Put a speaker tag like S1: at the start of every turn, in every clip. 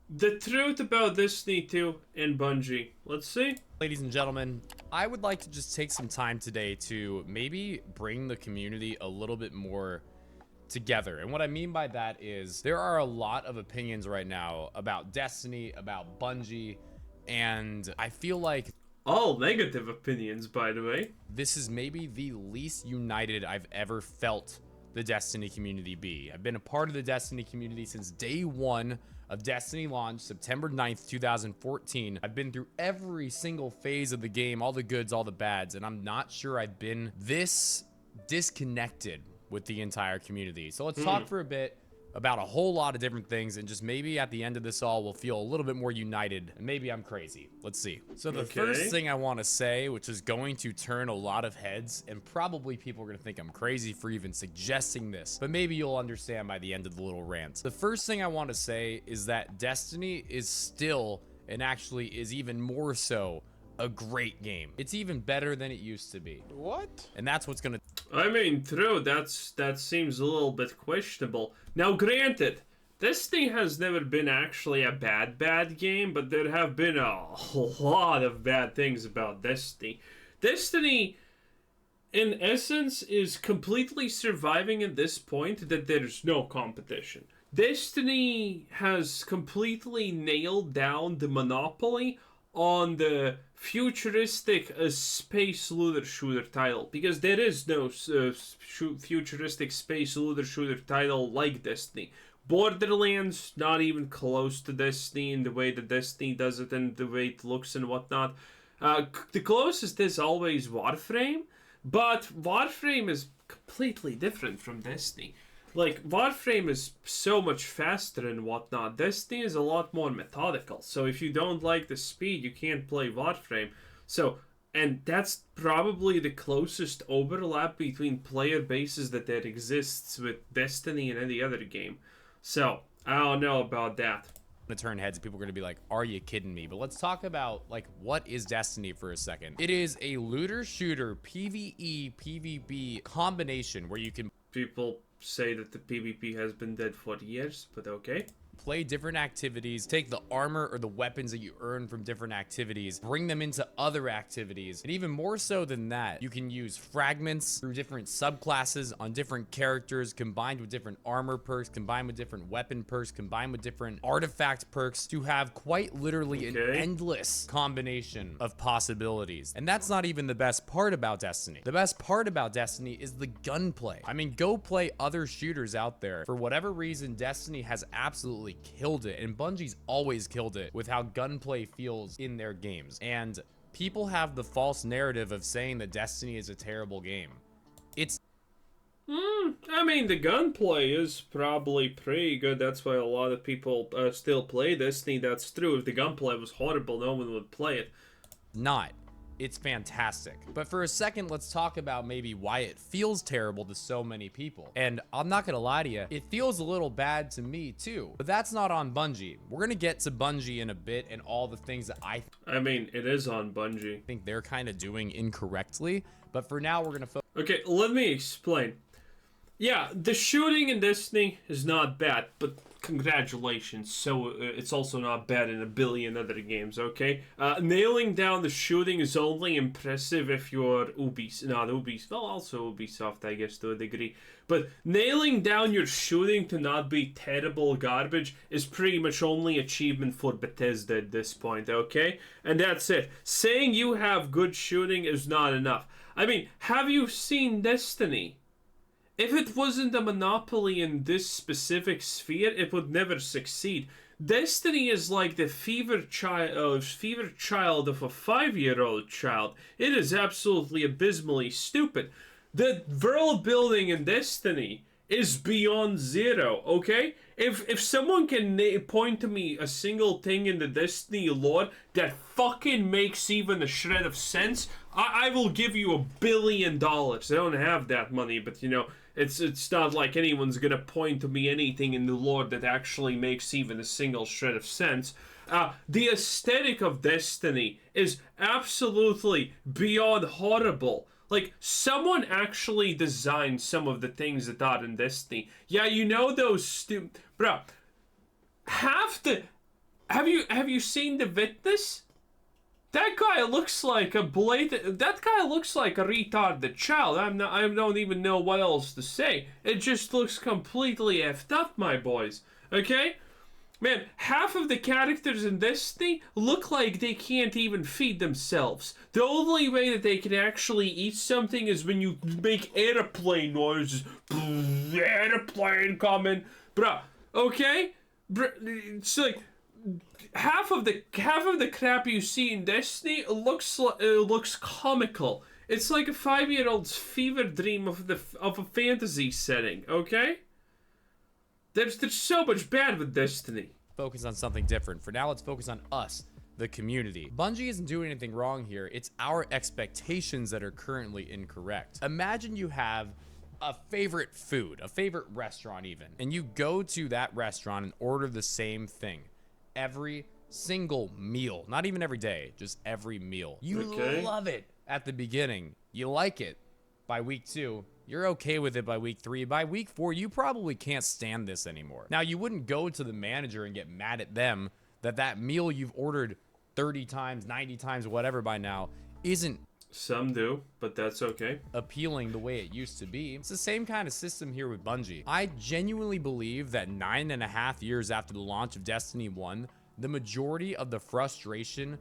S1: The truth about Destiny 2 and Bungie. Let's see.
S2: Ladies and gentlemen, I would like to just take some time today to maybe bring the community a little bit more together. And what I mean by that is there are a lot of opinions right now about Destiny, about Bungie, and I feel like
S1: All negative opinions, by the way.
S2: this is maybe the least united I've ever felt the Destiny community be. I've been a part of the Destiny community since day one of Destiny launch, September 9th, 2014. I've been through every single phase of the game, all the goods, all the bads, and I'm not sure I've been this disconnected with the entire community. So let's talk for a bit about a whole lot of different things, and just maybe at the end of this all, we'll feel a little bit more united. And maybe I'm crazy. Let's see. So the first thing I want to say, which is going to turn a lot of heads, and probably people are going to think I'm crazy for even suggesting this, but maybe you'll understand by the end of the little rant. The first thing I want to say is that Destiny is still, and actually is even more so, a great game. It's even better than it used to be.
S3: What?
S2: And that's what's gonna...
S1: I mean, true, that seems a little bit questionable. Now, granted, this thing has never been actually a bad game, but there have been a lot of bad things about Destiny. Destiny, in essence, is completely surviving at this point that there's no competition. Destiny has completely nailed down the monopoly on the futuristic space looter shooter title, because there is no futuristic space looter shooter title like Destiny. Borderlands, not even close to Destiny in the way that Destiny does it and the way it looks and whatnot. The closest is always Warframe, but Warframe is completely different from Destiny. Like, Warframe is so much faster and whatnot. Destiny is a lot more methodical. So if you don't like the speed, you can't play Warframe. So, and that's probably the closest overlap between player bases that there exists with Destiny and any other game. So, I don't know about that.
S2: To turn heads, people are going to be like, are you kidding me? But let's talk about, like, what is Destiny for a second. It is a looter shooter PvE PvP combination where you can
S1: People say that the PvP has been dead for years, but okay.
S2: play different activities, take the armor or the weapons that you earn from different activities, bring them into other activities. And even more so than that, you can use fragments through different subclasses on different characters, combined with different armor perks, combined with different weapon perks, combined with different artifact perks to have quite literally an endless combination of possibilities. And that's not even the best part about Destiny. The best part about Destiny is the gunplay. I mean, go play other shooters out there. For whatever reason, Destiny has absolutely killed it, and Bungie's always killed it with how gunplay feels in their games. And people have the false narrative of saying that Destiny is a terrible game. It's
S1: I mean, the gunplay is probably pretty good. That's why a lot of people still play Destiny. That's true. If the gunplay was horrible, no one would play it.
S2: not. It's fantastic. But for a second, let's talk about maybe why it feels terrible to so many people. And I'm not gonna lie to you, it feels a little bad to me too. But that's not on Bungie. We're gonna get to Bungie in a bit and all the things that I
S1: mean, it is on Bungie.
S2: think they're kind of doing incorrectly. But for now, we're gonna focus.
S1: Okay, let me explain. Yeah, the shooting in Destiny is not bad, but congratulations. So it's also not bad in a billion other games, okay? Nailing down the shooting is only impressive if you're Ubisoft, well, also Ubisoft, I guess, to a degree. But nailing down your shooting to not be terrible garbage is pretty much only achievement for Bethesda at this point, okay? And that's it. Saying you have good shooting is not enough. I mean, have you seen Destiny? If it wasn't a monopoly in this specific sphere, it would never succeed. Destiny is like the fever child of a 5-year-old child. It is absolutely abysmally stupid. The world building in Destiny is beyond zero, okay? If someone can point to me a single thing in the Destiny lore that fucking makes even a shred of sense, I will give you $1 billion. I don't have that money, but you know, it's not like anyone's gonna point to me anything in the lore that actually makes even a single shred of sense. The aesthetic of Destiny is absolutely beyond horrible. Like, someone actually designed some of the things that are in Destiny. Yeah, you know those Bro, half the have you seen the witness? That guy looks like a blatant. That guy looks like a retarded child. I don't even know what else to say. It just looks completely effed up, my boys. Okay, man. Half of the characters in Destiny look like they can't even feed themselves. The only way that they can actually eat something is when you make airplane noises. Airplane coming, bruh. Okay, it's like. Half of the crap you see in Destiny looks comical. It's like a 5-year-old's fever dream of a fantasy setting. Okay, there's so much bad with Destiny.
S2: Focus on something different. For now, let's focus on us, the community. Bungie isn't doing anything wrong here. It's our expectations that are currently incorrect. Imagine you have a favorite food, a favorite restaurant even, and you go to that restaurant and order the same thing every single meal, not even every day, just every meal. You love it at the beginning, you like it by week 2, you're okay with it by week 3, by week 4 you probably can't stand this anymore. Now, you wouldn't go to the manager and get mad at them that meal you've ordered 30 times, 90 times, whatever by now isn't.
S1: Some do, but that's okay.
S2: Appealing the way it used to be. It's the same kind of system here with Bungie. I genuinely believe that 9.5 years after the launch of Destiny 1, the majority of the frustration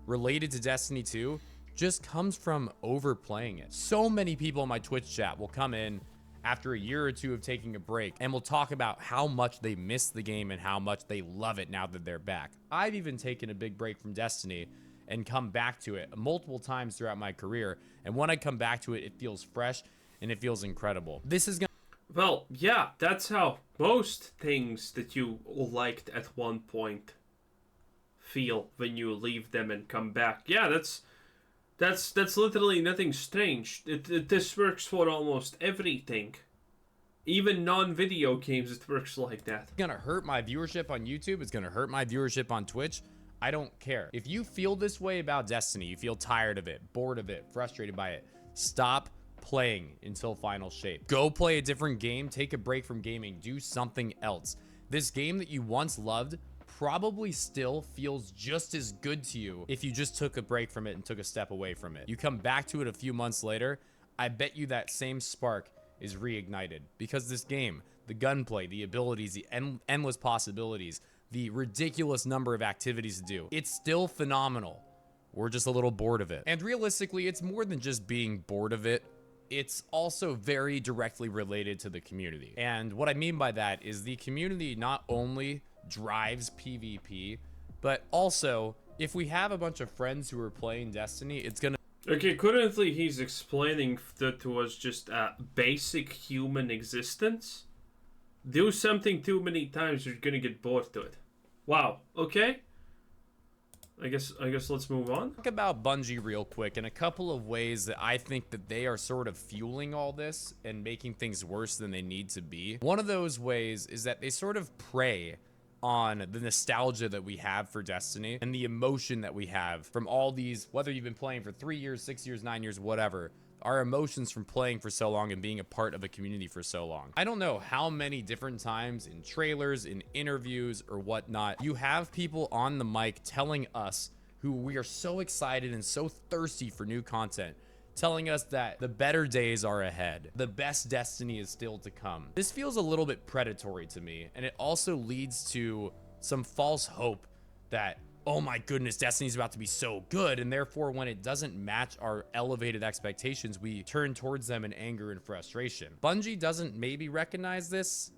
S2: related to Destiny 2 just comes from overplaying it. So many people in my Twitch chat will come in after a year or two of taking a break and will talk about how much they miss the game and how much they love it now that they're back. I've even taken a big break from Destiny and come back to it multiple times throughout my career. And when I come back to it, it feels fresh and it feels incredible. This is gonna...
S1: Well, yeah, that's how most things that you liked at one point feel when you leave them and come back. Yeah, that's literally nothing strange. This works for almost everything. Even non-video games, it works like that.
S2: It's gonna hurt my viewership on YouTube. It's gonna hurt my viewership on Twitch. I don't care. If you feel this way about Destiny, you feel tired of it, bored of it, frustrated by it, stop playing until final shape. Go play a different game, take a break from gaming, do something else. This game that you once loved probably still feels just as good to you if you just took a break from it and took a step away from it. You come back to it a few months later, I bet you that same spark is reignited, because this game, the gunplay, the abilities, the endless possibilities, the ridiculous number of activities to do, it's still phenomenal. We're just a little bored of it. And realistically, it's more than just being bored of it. It's also very directly related to the community. And what I mean by that is the community not only drives PvP, but also if we have a bunch of friends who are playing Destiny, it's gonna...
S1: Okay, currently he's explaining that was just a basic human existence. Do something too many times, you're gonna get bored to it. Wow, okay. I guess let's move on.
S2: Talk about Bungie real quick and a couple of ways that I think that they are sort of fueling all this and making things worse than they need to be. One of those ways is that they sort of prey on the nostalgia that we have for Destiny and the emotion that we have from all these, whether you've been playing for 3 years, 6 years, 9 years, whatever, our emotions from playing for so long and being a part of a community for so long. I don't know how many different times in trailers, in interviews or whatnot, you have people on the mic telling us, who we are so excited and so thirsty for new content, telling us that the better days are ahead. The best Destiny is still to come. This feels a little bit predatory to me, and it also leads to some false hope that, oh my goodness, Destiny's about to be so good, and therefore when it doesn't match our elevated expectations, we turn towards them in anger and frustration. Bungie doesn't maybe recognize this,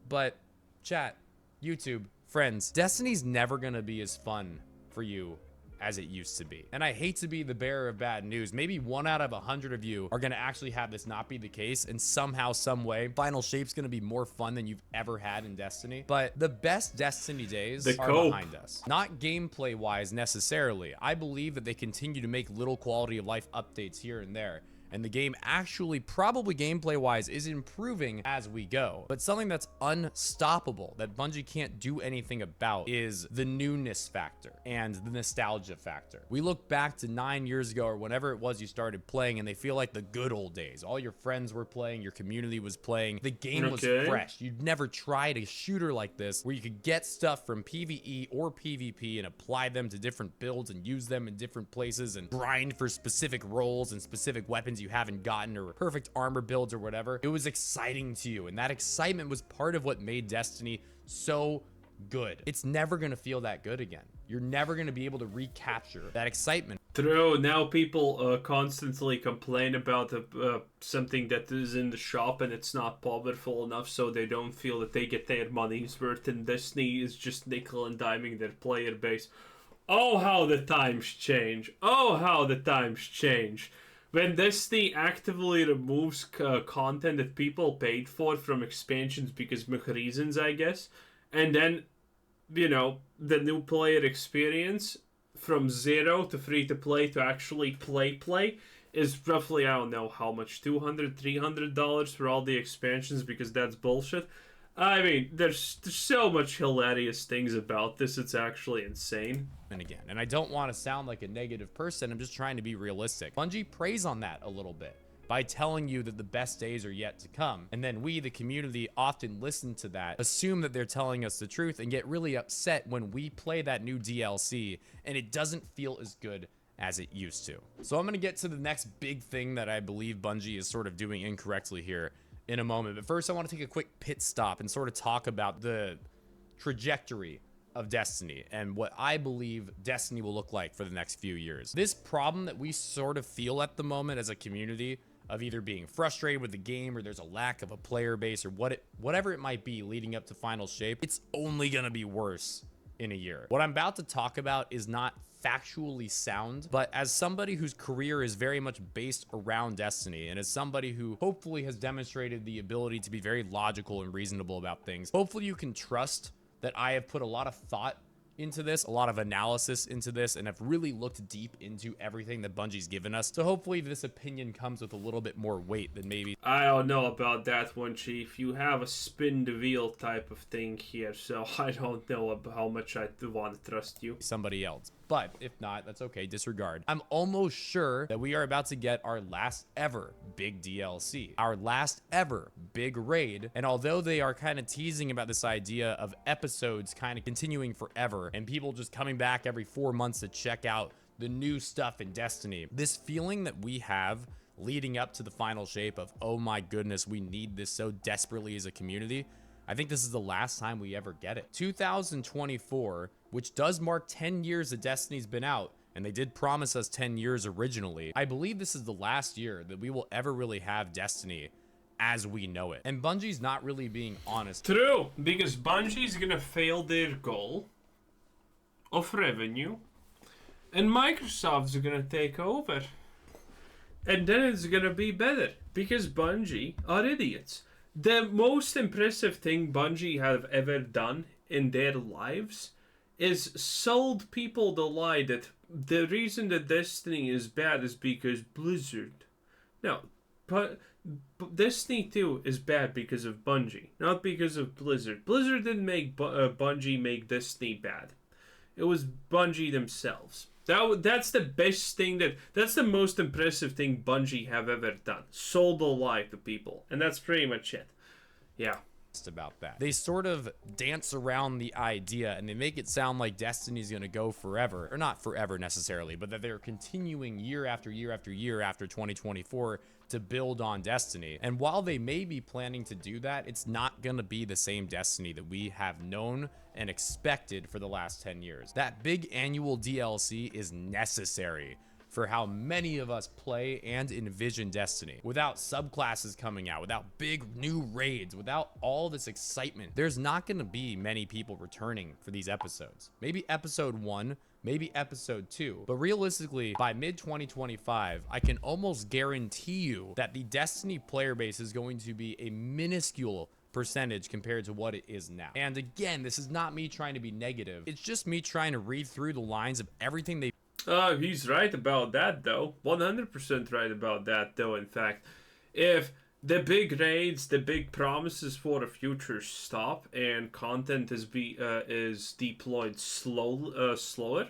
S2: but chat, YouTube, friends, Destiny's never gonna be as fun for you as it used to be. And I hate to be the bearer of bad news. Maybe 1 out of 100 of you are gonna actually have this not be the case, and somehow, some way, Final Shape's gonna be more fun than you've ever had in Destiny. But the best Destiny days are behind us. Not gameplay-wise necessarily. I believe that they continue to make little quality of life updates here and there, And the game actually, probably gameplay wise, is improving as we go. But something that's unstoppable, that Bungie can't do anything about, is the newness factor and the nostalgia factor. We look back to 9 years ago or whenever it was you started playing, and they feel like the good old days. All your friends were playing, your community was playing, the game was fresh. You'd never tried a shooter like this where you could get stuff from PvE or PvP and apply them to different builds and use them in different places and grind for specific roles and specific weapons you haven't gotten or perfect armor builds or whatever. It was exciting to you, and that excitement was part of what made Destiny so good. It's never gonna feel that good again. You're never gonna be able to recapture that excitement.
S1: True. Now people constantly complain about something that is in the shop and it's not powerful enough, so they don't feel that they get their money's worth, and Destiny is just nickel and diming their player base. Oh, how the times change. Oh, how the times change. When Destiny actively removes content that people paid for from expansions because of reasons, I guess, and then, you know, the new player experience from 0 to free to play to actually play is roughly, I don't know how much, $200, $300 for all the expansions, because that's bullshit. I mean, there's so much hilarious things about this, it's actually insane.
S2: And again, and I don't want to sound like a negative person, I'm just trying to be realistic. Bungie preys on that a little bit by telling you that the best days are yet to come. And then we, the community, often listen to that, assume that they're telling us the truth, and get really upset when we play that new DLC and it doesn't feel as good as it used to. So I'm gonna get to the next big thing that I believe Bungie is sort of doing incorrectly here in a moment. But first I want to take a quick pit stop and sort of talk about the trajectory of Destiny and what I believe Destiny will look like for the next few years. This problem that we sort of feel at the moment as a community of either being frustrated with the game or there's a lack of a player base or whatever it might be leading up to final shape, it's only gonna be worse in a year. What I'm about to talk about is not factually sound, but as somebody whose career is very much based around Destiny, and as somebody who hopefully has demonstrated the ability to be very logical and reasonable about things, hopefully you can trust that I have put a lot of thought into this, a lot of analysis into this, and have really looked deep into everything that Bungie's given us. So hopefully this opinion comes with a little bit more weight than maybe...
S1: I don't know about that one, Chief. You have a spin the wheel type of thing here, so I don't know about how much I want to trust you.
S2: Somebody else. But if not, that's okay, disregard. I'm almost sure that we are about to get our last ever big DLC, our last ever big raid. And although they are kind of teasing about this idea of episodes kind of continuing forever and people just coming back every 4 months to check out the new stuff in Destiny, this feeling that we have leading up to the final shape of, oh my goodness, we need this so desperately as a community, I think this is the last time we ever get it. 2024, which does mark 10 years that Destiny's been out, and they did promise us 10 years originally, I believe this is the last year that we will ever really have Destiny as we know it. And Bungie's not really being honest.
S1: True, because Bungie's gonna fail their goal of revenue, and Microsoft's gonna take over. And then it's gonna be better, because Bungie are idiots. The most impressive thing Bungie have ever done in their lives is sold people the lie that the reason that Destiny is bad is because Blizzard. No, but Destiny 2 is bad because of Bungie, not because of Blizzard. Blizzard didn't make Bungie make Destiny bad. It was Bungie themselves. That's the best thing that's the most impressive thing Bungie have ever done. Sold a lie to people, and that's pretty much it. Yeah.
S2: About that. They sort of dance around the idea and they make it sound like Destiny's gonna go forever, or not forever necessarily, but that they're continuing year after year after year after 2024 to build on Destiny. And while they may be planning to do that, it's not gonna be the same Destiny that we have known and expected for the last 10 years. That big annual DLC is necessary for how many of us play and envision Destiny. Without subclasses coming out, without big new raids, without all this excitement, there's not gonna be many people returning for these episodes. Maybe episode 1, maybe episode 2, but realistically, by mid-2025, I can almost guarantee you that the Destiny player base is going to be a minuscule percentage compared to what it is now. And again, this is not me trying to be negative. It's just me trying to read through the lines of everything they...
S1: He's right about that, though. 100% right about that, though, in fact. If the big raids, the big promises for the future stop, and content is deployed slower,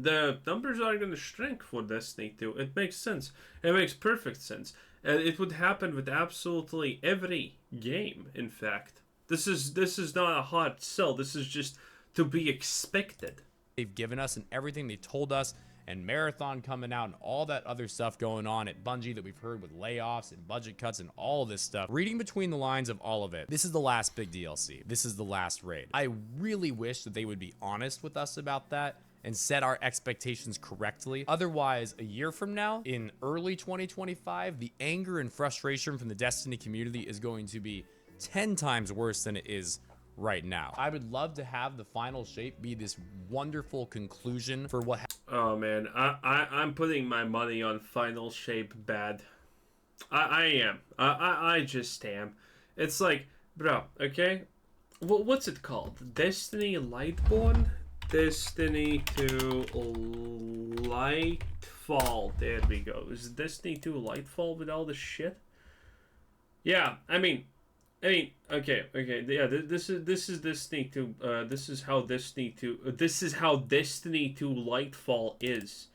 S1: the numbers are going to shrink for Destiny 2. It makes sense. It makes perfect sense. And it would happen with absolutely every game, in fact. This is not a hard sell. This is just to be expected.
S2: They've given us and everything they told us, and Marathon coming out and all that other stuff going on at Bungie that we've heard with layoffs and budget cuts and all of this stuff. Reading between the lines of all of it, this is the last big DLC. This is the last raid. I really wish that they would be honest with us about that and set our expectations correctly. Otherwise, a year from now, in early 2025, the anger and frustration from the Destiny community is going to be 10 times worse than it is right now. I would love to have the final shape be this wonderful conclusion for what
S1: Oh man, I'm putting my money on final shape bad. I am. I just am. It's like, bro, okay? What's it called? Destiny Lightborn? Destiny 2 Lightfall. There we go. Is Destiny 2 Lightfall with all the shit? Yeah, I mean, okay, yeah. This is Destiny 2. This is how Destiny 2. This is how Destiny 2 Lightfall is.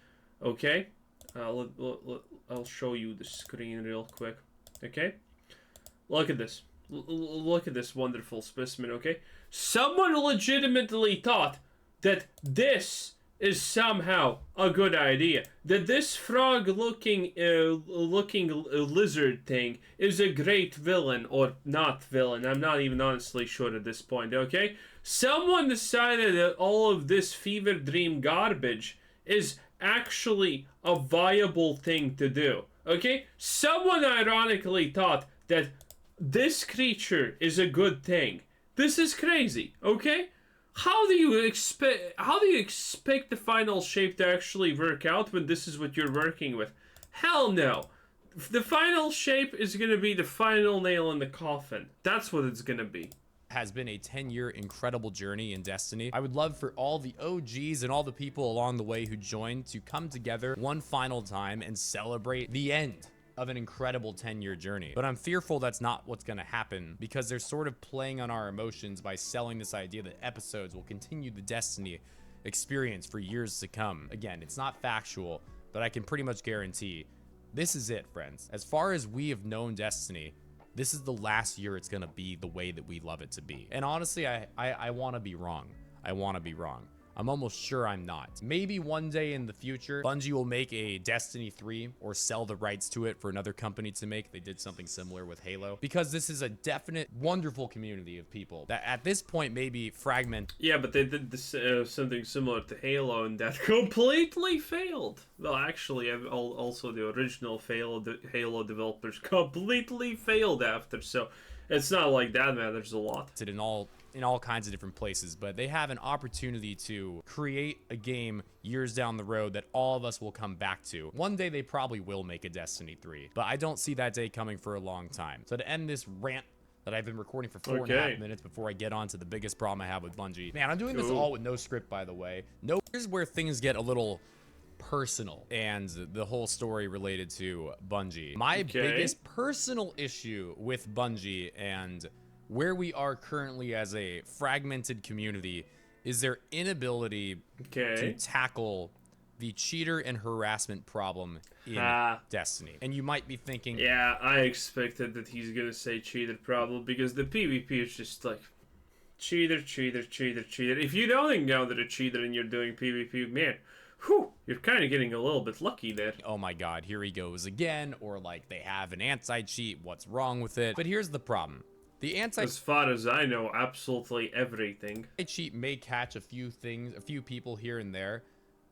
S1: Okay, I'll show you the screen real quick. Okay, look at this. Look at this wonderful specimen. Okay, someone legitimately thought that this is somehow a good idea. That this frog-looking lizard thing is a great villain, or not villain. I'm not even honestly sure at this point, okay? Someone decided that all of this fever dream garbage is actually a viable thing to do, okay? Someone ironically thought that this creature is a good thing. This is crazy, okay? How do you expect the final shape to actually work out when this is what you're working with? Hell no. The final shape is going to be the final nail in the coffin. That's what it's going to be.
S2: Has been a 10-year incredible journey in Destiny. I would love for all the OGs and all the people along the way who joined to come together one final time and celebrate the end of an incredible 10-year journey. But I'm fearful that's not what's going to happen, because they're sort of playing on our emotions by selling this idea that episodes will continue the Destiny experience for years to come. Again, it's not factual, but I can pretty much guarantee this is it, friends. As far as we have known Destiny, this is the last year it's going to be the way that we love it to be. And honestly, I want to be wrong. I want to be wrong. I'm almost sure I'm not. Maybe one day in the future, Bungie will make a Destiny 3 or sell the rights to it for another company to make. They did something similar with Halo, because this is a definite wonderful community of people that at this point may be fragmented.
S1: Yeah, but they did this, something similar to Halo, and that completely failed. Well, actually, also the original Halo developers completely failed after, so it's not like that matters a lot.
S2: In all kinds of different places, but they have an opportunity to create a game years down the road that all of us will come back to. One day they probably will make a Destiny 3, but I don't see that day coming for a long time. So to end this rant that I've been recording for 4.5 minutes before I get on to the biggest problem I have with Bungie. Man, I'm doing this all with no script, by the way. Here's where things get a little personal, and the whole story related to Bungie. My biggest personal issue with Bungie and where we are currently as a fragmented community is their inability to tackle the cheater and harassment problem in Destiny. And you might be thinking,
S1: yeah, I expected that he's gonna say cheater problem, because the PvP is just like cheater. If you don't encounter a cheater and you're doing PvP, man, whew, you're kind of getting a little bit lucky there.
S2: Oh my god, here he goes again, or like they have an anti-cheat, what's wrong with it? But here's the problem. As
S1: far as I know, absolutely everything.
S2: Cheat may catch a few people here and there,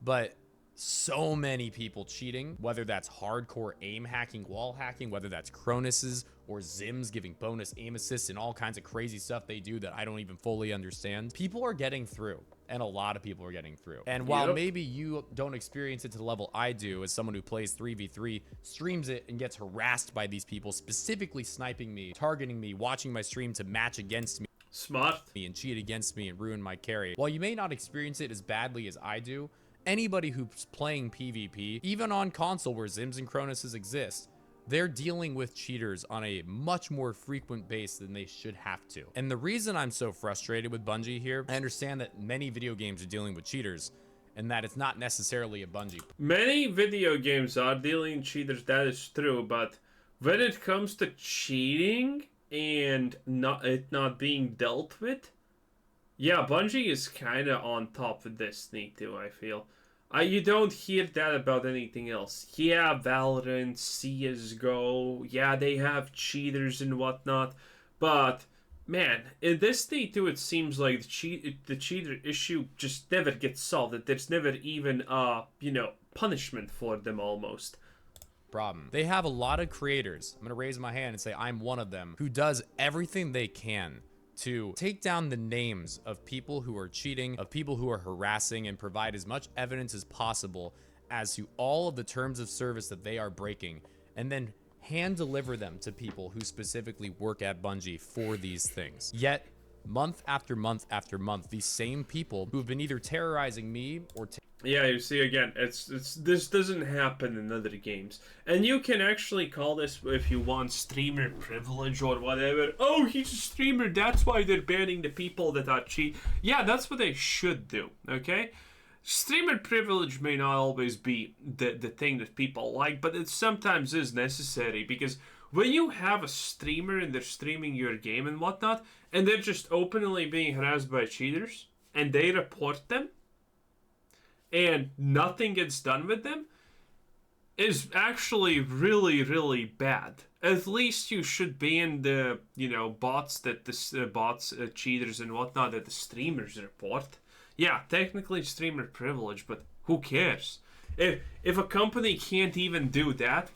S2: but so many people cheating, whether that's hardcore aim hacking, wall hacking, whether that's Cronus's or Zims giving bonus aim assists and all kinds of crazy stuff they do that I don't even fully understand. People are getting through, and a lot of people are getting through. And while maybe you don't experience it to the level I do as someone who plays 3v3, streams it, and gets harassed by these people specifically sniping me, targeting me, watching my stream to match against me,
S1: smart,
S2: and cheat against me and ruin my carry. While you may not experience it as badly as I do, Anybody who's playing PvP, even on console where Zims and Cronuses exist, they're dealing with cheaters on a much more frequent base than they should have to. And the reason I'm so frustrated with Bungie here, I understand that many video games are dealing with cheaters and that it's not necessarily a Bungie.
S1: Many video games are dealing with cheaters, that is true, but when it comes to cheating and it not being dealt with, yeah, Bungie is kind of on top of Destiny too, I feel. You don't hear that about anything else. Yeah, Valorant, CSGO, yeah, they have cheaters and whatnot, but man, in Destiny 2, it seems like the cheater issue just never gets solved. That there's never even punishment for them almost.
S2: Problem. They have a lot of creators. I'm gonna raise my hand and say I'm one of them who does everything they can to take down the names of people who are cheating, of people who are harassing, and provide as much evidence as possible as to all of the terms of service that they are breaking, and then hand deliver them to people who specifically work at Bungie for these things. Yet, month after month after month, these same people who have been either terrorizing me or
S1: yeah, you see, again, it's this doesn't happen in other games. And you can actually call this, if you want, streamer privilege or whatever. Oh, he's a streamer, that's why they're banning the people that are cheat. Yeah, that's what they should do, okay? Streamer privilege may not always be the thing that people like, but it sometimes is necessary, because when you have a streamer and they're streaming your game and whatnot, and they're just openly being harassed by cheaters, and they report them, and nothing gets done with them, is actually really, really bad. At least you should ban the, bots that the cheaters and whatnot that the streamers report. Yeah, technically streamer privilege, but who cares? If a company can't even do that,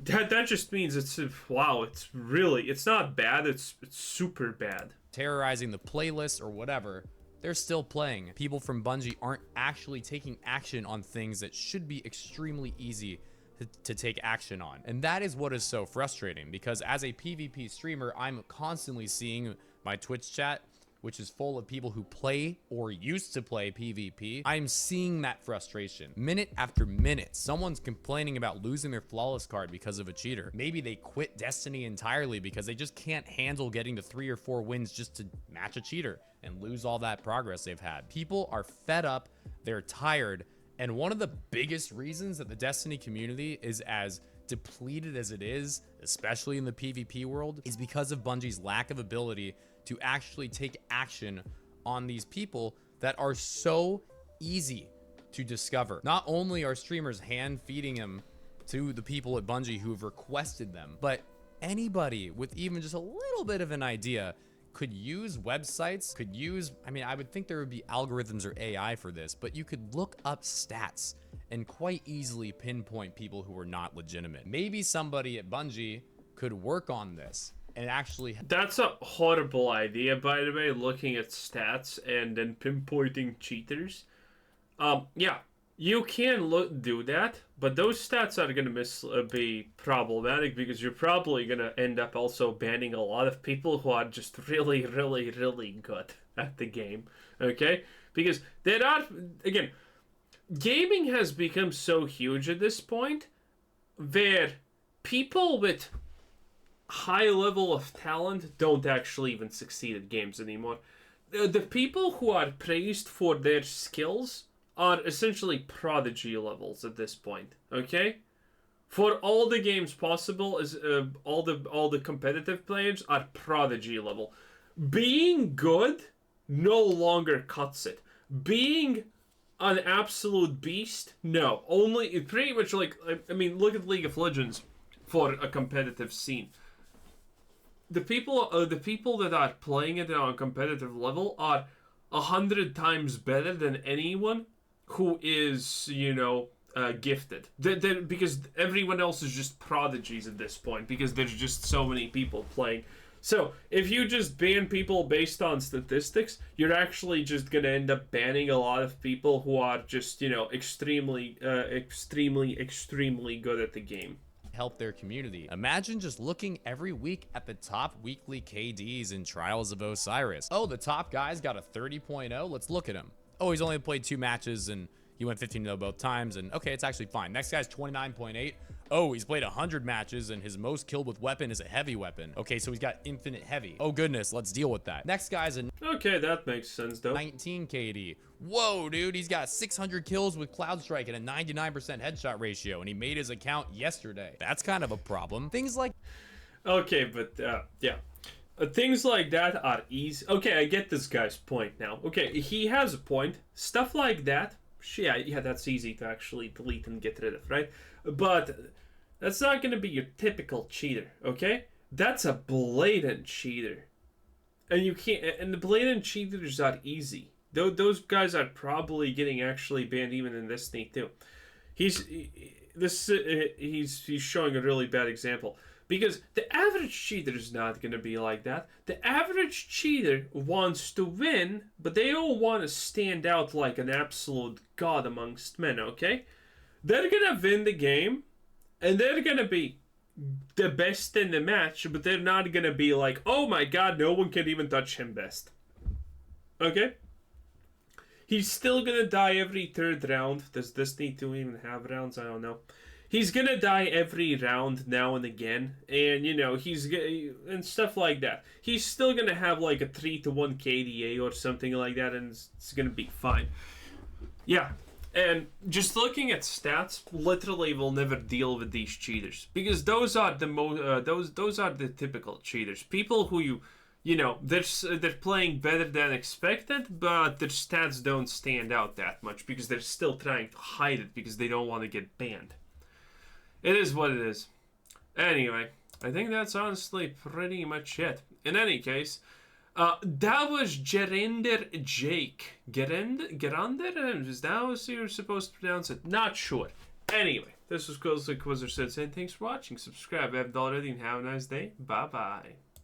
S1: that just means it's not bad, it's super bad.
S2: Terrorizing the playlist or whatever, they're still playing. People from Bungie aren't actually taking action on things that should be extremely easy to take action on. And that is what is so frustrating, because as a PvP streamer, I'm constantly seeing my Twitch chat, which is full of people who play or used to play PvP. I'm seeing that frustration. Minute after minute, someone's complaining about losing their flawless card because of a cheater. Maybe they quit Destiny entirely because they just can't handle getting to 3 or 4 wins just to match a cheater and lose all that progress they've had. People are fed up, they're tired, and one of the biggest reasons that the Destiny community is as depleted as it is, especially in the PvP world, is because of Bungie's lack of ability to actually take action on these people that are so easy to discover. Not only are streamers hand feeding them to the people at Bungie who have requested them, but anybody with even just a little bit of an idea could use websites, I would think there would be algorithms or AI for this, but you could look up stats and quite easily pinpoint people who are not legitimate. Maybe somebody at Bungie could work on this and actually...
S1: That's a horrible idea, by the way, looking at stats and then pinpointing cheaters. Yeah, you can do that, but those stats are going to be problematic, because you're probably going to end up also banning a lot of people who are just really, really, really good at the game, okay? Because there are, again, gaming has become so huge at this point where people with high level of talent don't actually even succeed at games anymore. The people who are praised for their skills are essentially prodigy levels at this point, okay? For all the games possible, is all the competitive players are prodigy level. Being good no longer cuts it. Being an absolute beast, no. Only pretty much like, look at League of Legends for a competitive scene. The people that are playing it on a competitive level are 100 times better than anyone who is, gifted. Because everyone else is just prodigies at this point, because there's just so many people playing. So, if you just ban people based on statistics, you're actually just going to end up banning a lot of people who are just, extremely good at the game.
S2: Help their community. Imagine just looking every week at the top weekly KDs in Trials of Osiris. Oh, the top guy's got a 30.0. Let's look at him. Oh, he's only played 2 matches and He went 15-0 both times, and okay, it's actually fine. Next guy's 29.8. Oh, he's played 100 matches, and his most killed with weapon is a heavy weapon. Okay, so he's got infinite heavy. Oh goodness, let's deal with that. Next guy's a
S1: Okay, that makes sense, though.
S2: 19 KD. Whoa, dude, he's got 600 kills with Cloud Strike and a 99% headshot ratio, and he made his account yesterday. That's kind of a problem. Things like...
S1: Okay, but, yeah. Things like that are easy. Okay, I get this guy's point now. Okay, he has a point. Stuff like that, yeah, that's easy to actually delete and get rid of, right? But that's not going to be your typical cheater, okay? That's a blatant cheater. And you can't, and the blatant cheaters are easy. Those guys are probably getting actually banned even in this thing too. He's showing a really bad example. Because the average cheater is not going to be like that. The average cheater wants to win, but they don't want to stand out like an absolute god amongst men, okay? They're going to win the game, and they're going to be the best in the match, but they're not going to be like, oh my god, no one can even touch him best. Okay? He's still going to die every third round. Does this need to even have rounds? I don't know. He's gonna die every round now and again, and you know and stuff like that. He's still gonna have like a 3-1 KDA or something like that, and it's gonna be fine. Yeah, and just looking at stats, literally will never deal with these cheaters because those are the those are the typical cheaters. People who you know they're playing better than expected, but their stats don't stand out that much because they're still trying to hide it because they don't want to get banned. It is what it is. Anyway, I think that's honestly pretty much it. In any case, that was Gerinder Jake. Gerander? Is that how you're supposed to pronounce it? Not sure. Anyway, this was Quizzer said saying thanks for watching. Subscribe if you haven't already, and have a nice day. Bye-bye.